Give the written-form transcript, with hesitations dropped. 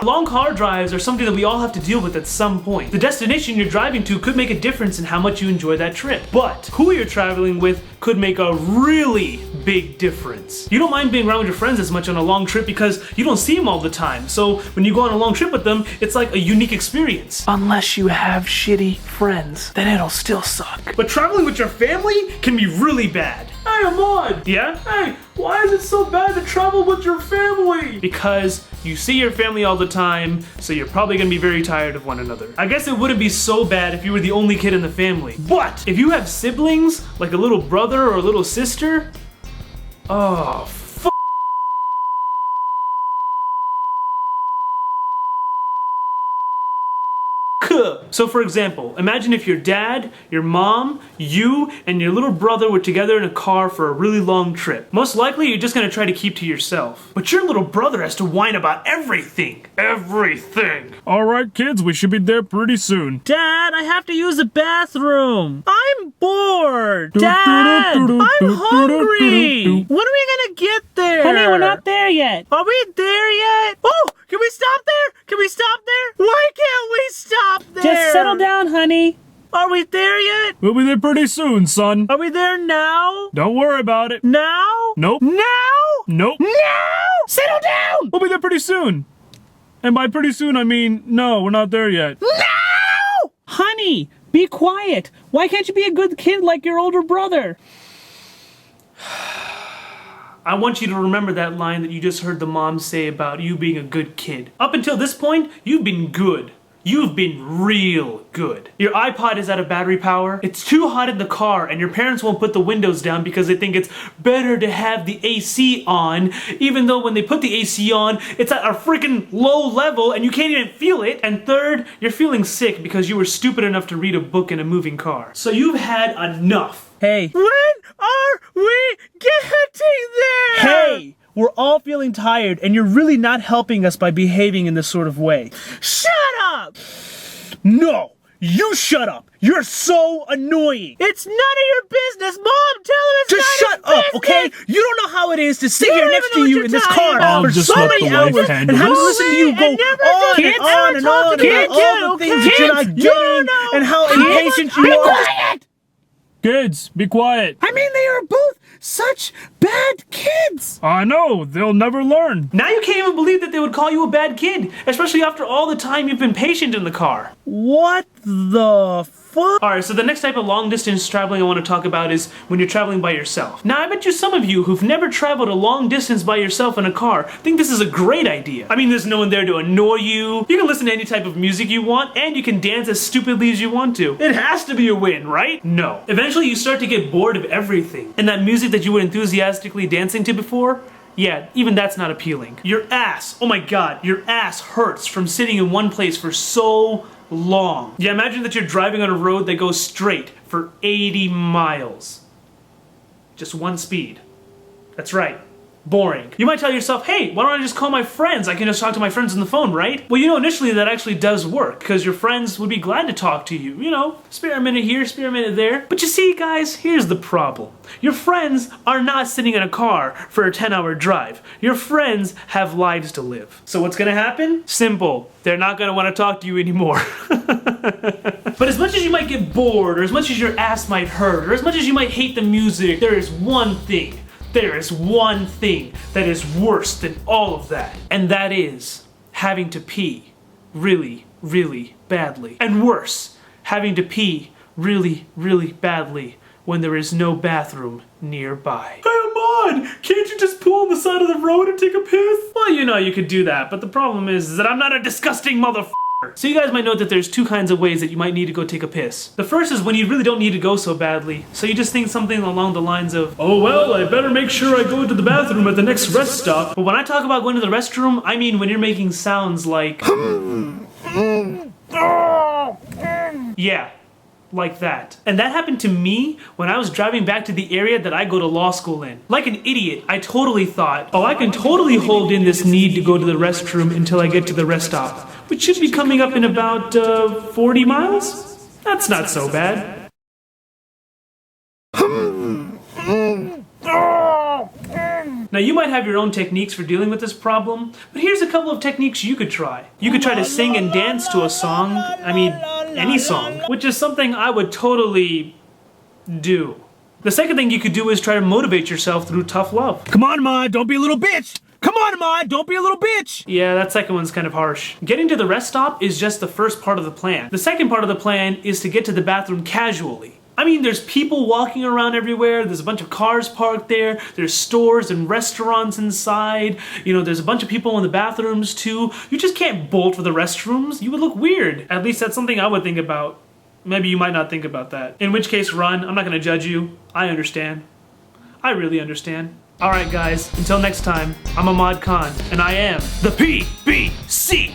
Long car drives are something that we all have to deal with at some point. The destination you're driving to could make a difference in how much you enjoy that trip. But who you're traveling with could make a really big difference. You don't mind being around with your friends as much on a long trip because you don't see them all the time. So when you go on a long trip with them, it's like a unique experience. Unless you have shitty friends, then it'll still suck. But traveling with your family can be really bad. Hey, Ahmad! Yeah? Hey, why is it so bad to travel with your family? Because you see your family all the time, so you're probably gonna be very tired of one another. I guess it wouldn't be so bad if you were the only kid in the family. But if you have siblings, like a little brother or a little sister, oh, so for example, imagine if your dad, your mom, you, and your little brother were together in a car for a really long trip. Most likely you're just gonna try to keep to yourself. But your little brother has to whine about everything. Everything. Alright kids, we should be there pretty soon. Dad, I have to use the bathroom. I'm bored. Dad, I'm hungry. When are we gonna get there? Honey, we're not there yet. Are we there yet? Oh, can we stop there? Can we stop there? Why can't we stop there? Just settle down, honey. Are we there yet? We'll be there pretty soon, son. Are we there now? Don't worry about it. Now? Nope. Now? Nope. Now? Settle down! We'll be there pretty soon. And by pretty soon, I mean, no, we're not there yet. Now! Honey, be quiet. Why can't you be a good kid like your older brother? I want you to remember that line that you just heard the mom say about you being a good kid. Up until this point, you've been good. You've been real good. Your iPod is out of battery power. It's too hot in the car and your parents won't put the windows down because they think it's better to have the AC on, even though when they put the AC on, it's at a freaking low level and you can't even feel it. And third, you're feeling sick because you were stupid enough to read a book in a moving car. So you've had enough. Hey. When are we getting there? Hey! We're all feeling tired, and you're really not helping us by behaving in this sort of way. Shut up! No! You shut up! You're so annoying! It's none of your business! Mom, tell him it's Just none shut of his up, okay? business. You don't know how it is to sit You here don't next even to know you what in you're this talking car about. for Just so let many the wife hours handle and have to it. listen to you go And never on did. and Kids, on and on about kids, all the things that you're not kids, getting you know and how impatient you Be are. quiet! Kids, be quiet. I mean, they are both such bad kids. I know, they'll never learn. Now you can't even believe that they would call you a bad kid, especially after all the time you've been patient in the car. What the fuck? Alright, so the next type of long distance traveling I want to talk about is when you're traveling by yourself. Now, I bet you some of you who've never traveled a long distance by yourself in a car think this is a great idea. I mean, there's no one there to annoy you, you can listen to any type of music you want, and you can dance as stupidly as you want to. It has to be a win, right? No. Eventually you start to get bored of everything, and that music that you were enthusiastically dancing to before, yeah, even that's not appealing. Your ass, oh my god, your ass hurts from sitting in one place for so long. Yeah, imagine that you're driving on a road that goes straight for 80 miles. Just one speed. That's right. Boring. You might tell yourself, hey, why don't I just call my friends? I can just talk to my friends on the phone, right? Well, you know, initially that actually does work, because your friends would be glad to talk to you. You know, spare a minute here, spare a minute there. But you see, guys, here's the problem. Your friends are not sitting in a car for a 10-hour drive. Your friends have lives to live. So what's gonna happen? Simple. They're not gonna want to talk to you anymore. But as much as you might get bored, or as much as your ass might hurt, or as much as you might hate the music, there is one thing that is worse than all of that. And that is having to pee really, really badly. And worse, having to pee really, really badly when there is no bathroom nearby. Hey, Ahmad, can't you just pull on the side of the road and take a piss? Well, you know, you could do that, but the problem is that I'm not a disgusting motherfucker. So you guys might note that there's two kinds of ways that you might need to go take a piss. The first is when you really don't need to go so badly, so you just think something along the lines of, oh well, I better make sure I go to the bathroom at the next rest stop. But when I talk about going to the restroom, I mean when you're making sounds like yeah, like that. And that happened to me when I was driving back to the area that I go to law school in. Like an idiot, I totally thought, oh, I can totally hold in this need to go to the restroom until I get to the rest stop, which should be coming up in about 40 miles? That's not so bad. Now you might have your own techniques for dealing with this problem, but here's a couple of techniques you could try. You could try to sing and dance to a song, any song, which is something I would totally do. The second thing you could do is try to motivate yourself through tough love. Come on, Ma, don't be a little bitch. Come on, Ma, don't be a little bitch. Yeah, that second one's kind of harsh. Getting to the rest stop is just the first part of the plan. The second part of the plan is to get to the bathroom casually. I mean, there's people walking around everywhere, there's a bunch of cars parked there, there's stores and restaurants inside, there's a bunch of people in the bathrooms too. You just can't bolt for the restrooms. You would look weird. At least that's something I would think about. Maybe you might not think about that. In which case, run. I'm not gonna judge you. I understand. I really understand. Alright guys, until next time, I'm Ahmad Khan, and I am the PBCG!